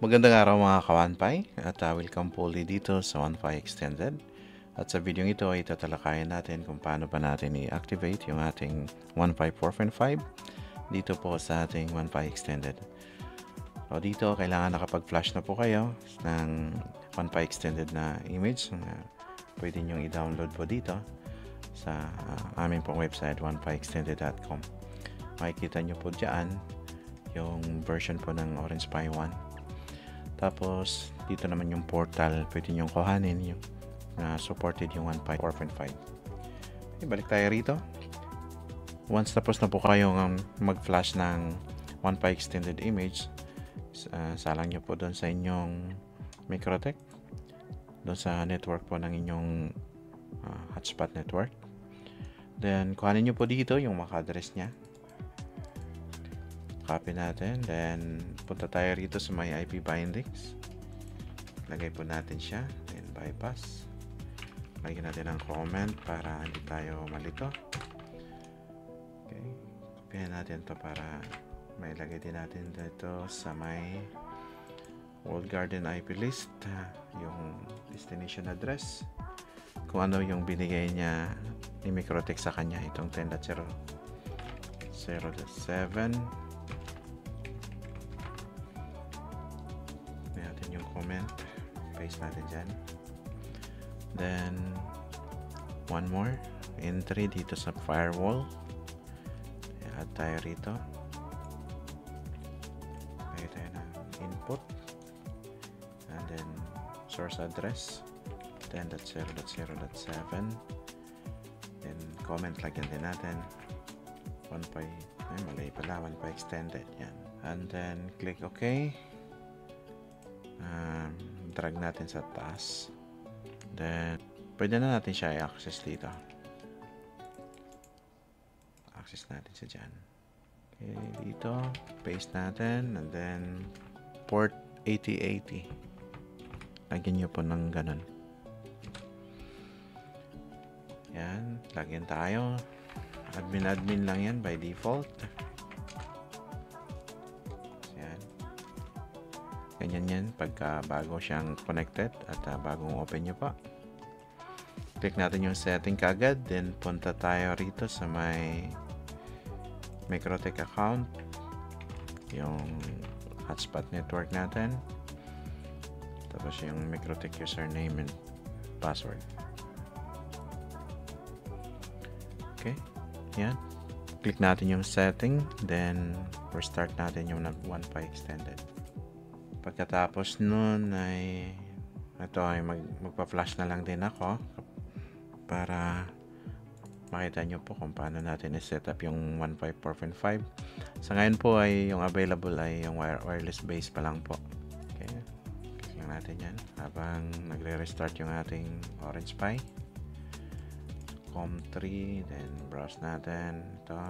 Magandang araw mga ka-1Pi at welcome po ulit dito sa 1Pi Extended. At sa video ito ay tatalakayin natin kung paano pa natin i-activate yung ating 1Pi 4.5 dito po sa ating 1Pi Extended. So dito kailangan nakapag-flash na po kayo ng 1Pi Extended na image na pwede nyo i-download po dito sa aming pong website 1piextended.com. Makikita nyo po dyan yung version po ng Orange Pi 1. Tapos, dito naman yung portal, pwede nyo kuhanin yung supported yung 1Pi 4.5. Okay, balik tayo rito. Once tapos na po kayo mag-flash ng 1Pi extended image, salang nyo po doon sa inyong Microtech, doon sa network po ng inyong hotspot network. Then, kuhanin nyo po dito yung MAC address nya. Copy natin, then punta tayo rito sa may IP bindings, lagay po natin siya, then bypass, lagyan natin ang comment para hindi tayo malito. Okay, copyan natin to para may lagay din natin dito sa may walled garden IP list yung destination address, kung ano yung binigay niya ni Microtech sa kanya, itong 10.0.0.7. Yung comment, paste natin dyan. Then one more entry dito sa firewall, add tayo rito, lagay tayo ng input and then source address 10.0.0.7, then comment, lagyan din natin 1Pi, ay mali pala, 1Pi extended, yan, and then click OK. Drag natin sa taas, then pwede na natin siya i-access dito. Access natin siya dyan. Okay, dito paste natin, and then port 8080, lagyan nyo po ng ganun. Yan, lagyan tayo, admin lang yan by default. Ganyan yan pagka bago siyang connected at bagong open nyo pa. Click natin yung setting kagad, then punta tayo rito sa may Microtech account, yung hotspot network natin, tapos yung Microtech username and password. Okay, yan. Click natin yung setting, then restart natin yung 1Pi extended. Pagkatapos nun ay magpa-flash na lang din ako para makita nyo po kung paano natin i-set up yung 1Pi 4.5. Sa ngayon po ay yung available ay yung wireless base pa lang po. Okay, click lang natin yan habang nagre-restart yung ating Orange Pi COM3, then browse natin ito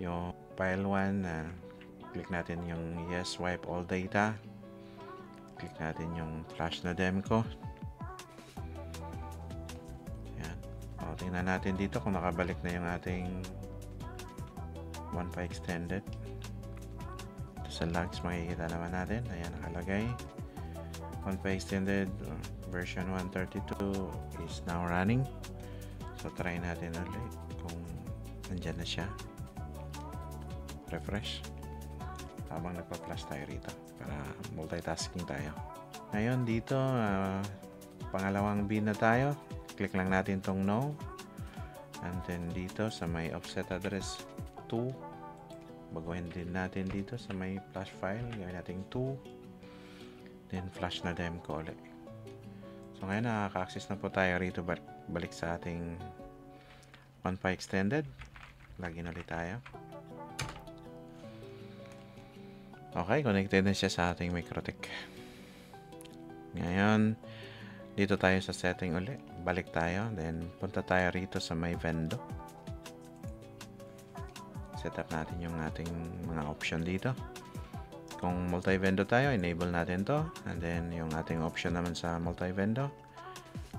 yung file 1 click natin yung yes, wipe all data, click natin yung flash na Demco. Yan. O, tingnan natin dito kung nakabalik na yung ating 1Pi extended. Ito sa logs makikita naman natin, ayan nakalagay 1Pi extended version 132 is now running. So try natin ulit kung nandyan na siya, refresh habang nagpa-flash tayo rito para multitasking tayo. Ngayon dito pangalawang bin na tayo, click lang natin tong no, and then dito sa may offset address 2, baguhin din natin dito sa may flash file, gawin natin 2, then flash na Demco ulit. So ngayon nakaka-access na po tayo rito, balik sa ating 1Pi extended, login ulit tayo. Okay, connected na siya sa ating Microtech. Ngayon, dito tayo sa setting ulit. Balik tayo, then punta tayo rito sa may vendor. Set up natin yung ating mga option dito. Kung multi-vendor tayo, enable natin to. And then, yung ating option naman sa multi-vendor,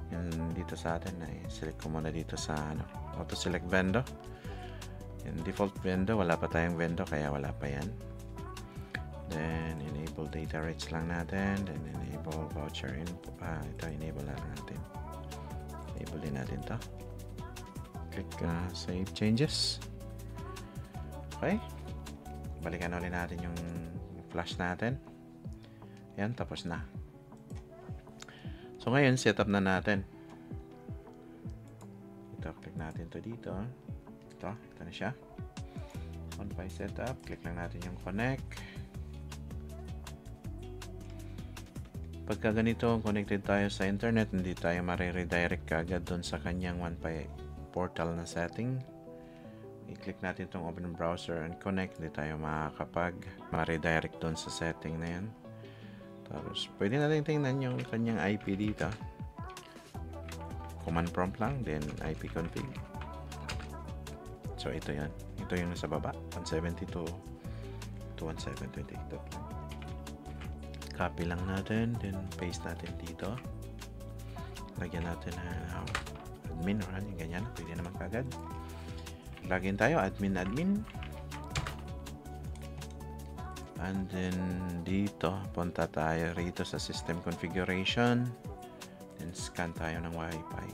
yung dito sa atin, ay select ko muna dito sa auto-select vendor. Yung default vendor, wala pa tayong vendor, kaya wala pa yan. Then enable data rates lang natin. Then enable voucher input. Ito enable na lang natin. Enable din natin to. Click save changes. Okay. Balikan ulit natin yung flash natin. Yan, tapos na. So ngayon, setup na natin. Ito, click natin to dito. Ito na siya. On-Fi setup. Click lang natin yung connect. Pagka ganito, connected tayo sa internet, hindi tayo mariredirect kagad doon sa kanyang Wi-Fi portal na setting. I-click natin itong open browser and connect. Hindi tayo ma-redirect doon sa setting na yan. Tapos, pwede natin tingnan yung kanyang IP dito. Command prompt lang, then IP config. So, ito yan. Ito yung nasa baba. 172.168. Copy lang natin, then paste natin dito. Lagyan natin na admin or yung ganyan. Pwede naman kagad. Login tayo, admin. And then dito, punta tayo rito sa system configuration. Then scan tayo ng Wi-Fi.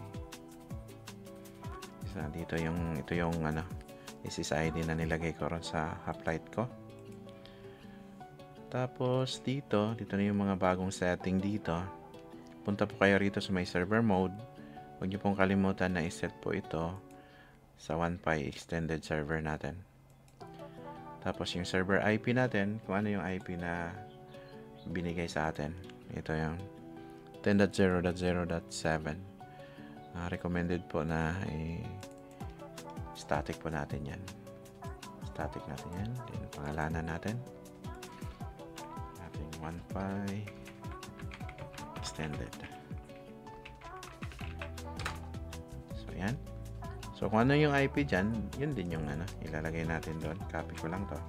So, ito yung SSID na nilagay ko ron sa Hoplite ko. Tapos dito na yung mga bagong setting dito. Punta po kayo rito sa may server mode. Huwag niyo pong kalimutan na iset po ito sa Wi-Fi extended server natin. Tapos yung server IP natin, kung ano yung IP na binigay sa atin. Ito yung 10.0.0.7. Recommended po na static po natin yan. Static natin yan. Then pangalanan natin. Ating Wi-Fi extended. So yan. So, kung ano yung IP dyan, yun din yung ilalagay natin doon. Copy ko lang to.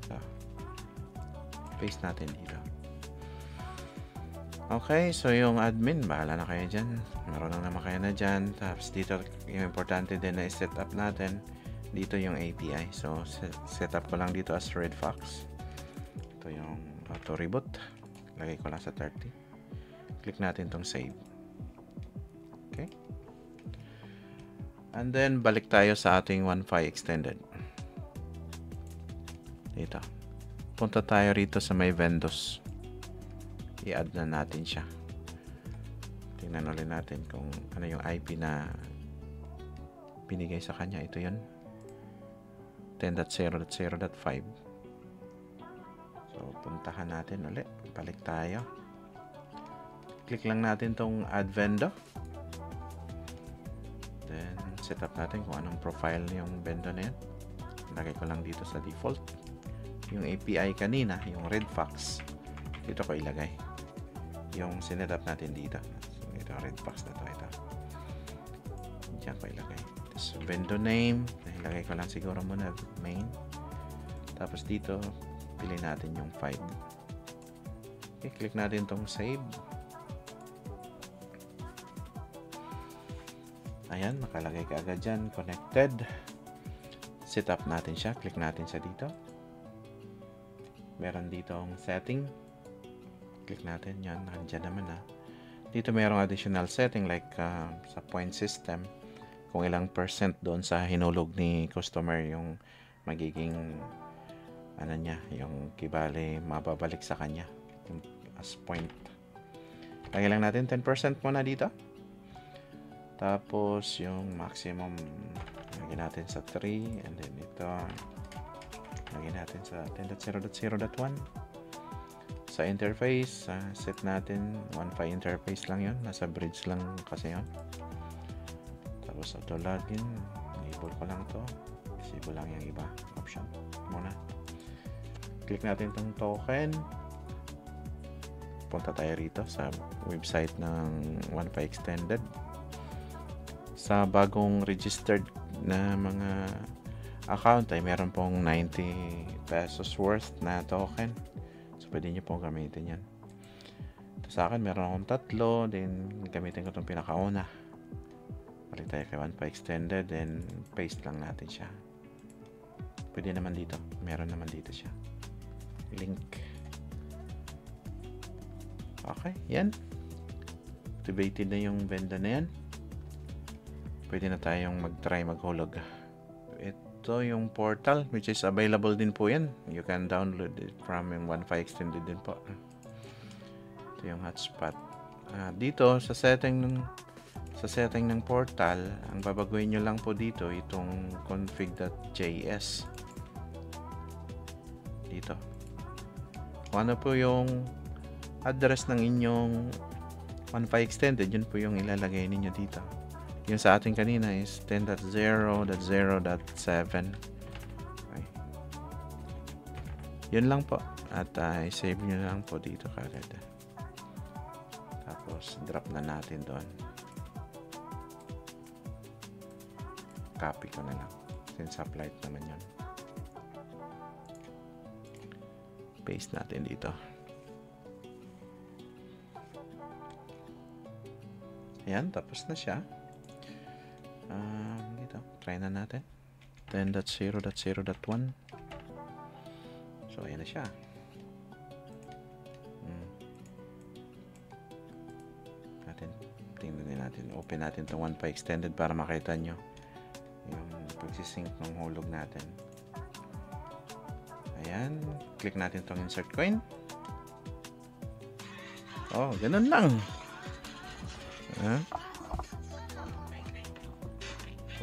So, paste natin dito. Okay, so yung admin, bahala na kayo dyan. Marunong naman kayo na dyan. Tapos dito, yung importante din na i-set up natin, dito yung API. So, set up ko lang dito as Red Fox. Ito yung auto reboot. Lagay ko lang sa 30. Click natin tong save. Okay. And then, balik tayo sa ating Wi-Fi extended. Dito. Punta tayo rito sa may Vendos. I-add na natin siya. Tingnan ulit natin kung ano yung IP na binigay sa kanya. Ito yun. 10.0.0.5. So, puntahan natin ulit. Balik tayo. Click lang natin tong add vendor. Then, set up natin kung anong profile yung vendor na yan. Lagay ko lang dito sa default. Yung API kanina, yung Red Fox, dito ko ilagay. Yung sinet up natin dito. So, ito, Red Fox na to. Ito. Diyan ko ilagay. So, vendor name, ilagay ko lang siguro muna main. Tapos dito, pili natin yung 5. Okay, click natin tong save. Ayan, nakalagay ka agad dyan. Connected. Set up natin siya. Click natin siya dito. Meron dito ang setting. Click natin. Yan, nandiyan naman na. Dito merong additional setting like sa point system. Kung ilang % doon sa hinulog ni customer yung magiging niya, yung kibali mababalik sa kanya yung as point. Lagyan lang natin 10% muna dito. Tapos, yung maximum, lagyan natin sa 3. And then, ito, lagyan natin sa 10.0.0.1. Sa interface, set natin, Wi-Fi interface lang yun. Nasa bridge lang kasi yun. Tapos, auto login. Enable ko lang to. Disable lang yung iba. Option. Muna. Click natin itong token. Punta tayo rito sa website ng Wi-Fi extended. Sa bagong registered na mga account ay meron pong 90 pesos worth na token. So, pwede nyo pong gamitin yan. Ito sa akin, meron akong 3. Then, gamitin ko itong pinakauna. Balik tayo kay Wi-Fi extended. Then, paste lang natin siya. Pwede naman dito. Meron naman dito siya. link. Okay, yan. Activated na yung benda na yan. Pwede na tayong mag-try maghulog. Ito yung portal, which is available din po yan. You can download it from yung Wi-Fi extended din po. Ito yung hotspot. Dito sa setting ng portal, ang babaguhin nyo lang po dito itong config.js. Dito. Kung ano po yung address ng inyong Wi-Fi extended, yun po yung ilalagay ninyo dito. Yung sa ating kanina is 10.0.0.7. Okay. Yun lang po. At i-save nyo lang po dito kagad. Tapos drop na natin doon. Copy ko na lang. Since applied naman yun. Paste natin dito. Ayan, tapos na siya. Dito, try na natin. 10.0.0.1. So, ayan na siya. Tingnan din natin. Open natin itong Wi-Fi extended para makita nyo yung pagsisync ng hulog natin. Ayan. Click natin itong insert coin. Oh, ganun lang.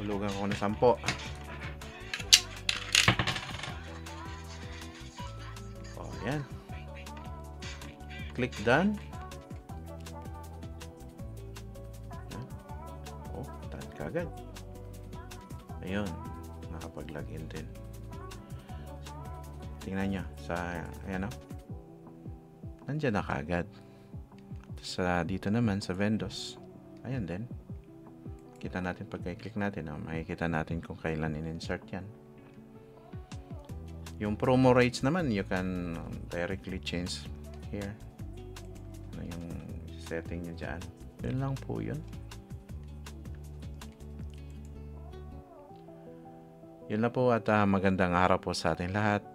Hulugan ko na 10. Oh, yan. Click done. Oh, done kagad. Ayun. Nakapag-login din. Tingnan nyo. Ayan o. Nandiyan na kagad. Dito naman sa Vendos. Ayan din. Kita natin pag i-click natin, makikita natin kung kailan in-insert yan. Yung promo rates naman, you can directly change here. Ano yung setting nyo dyan. Yun lang po yun. Yun na po at magandang araw po sa ating lahat.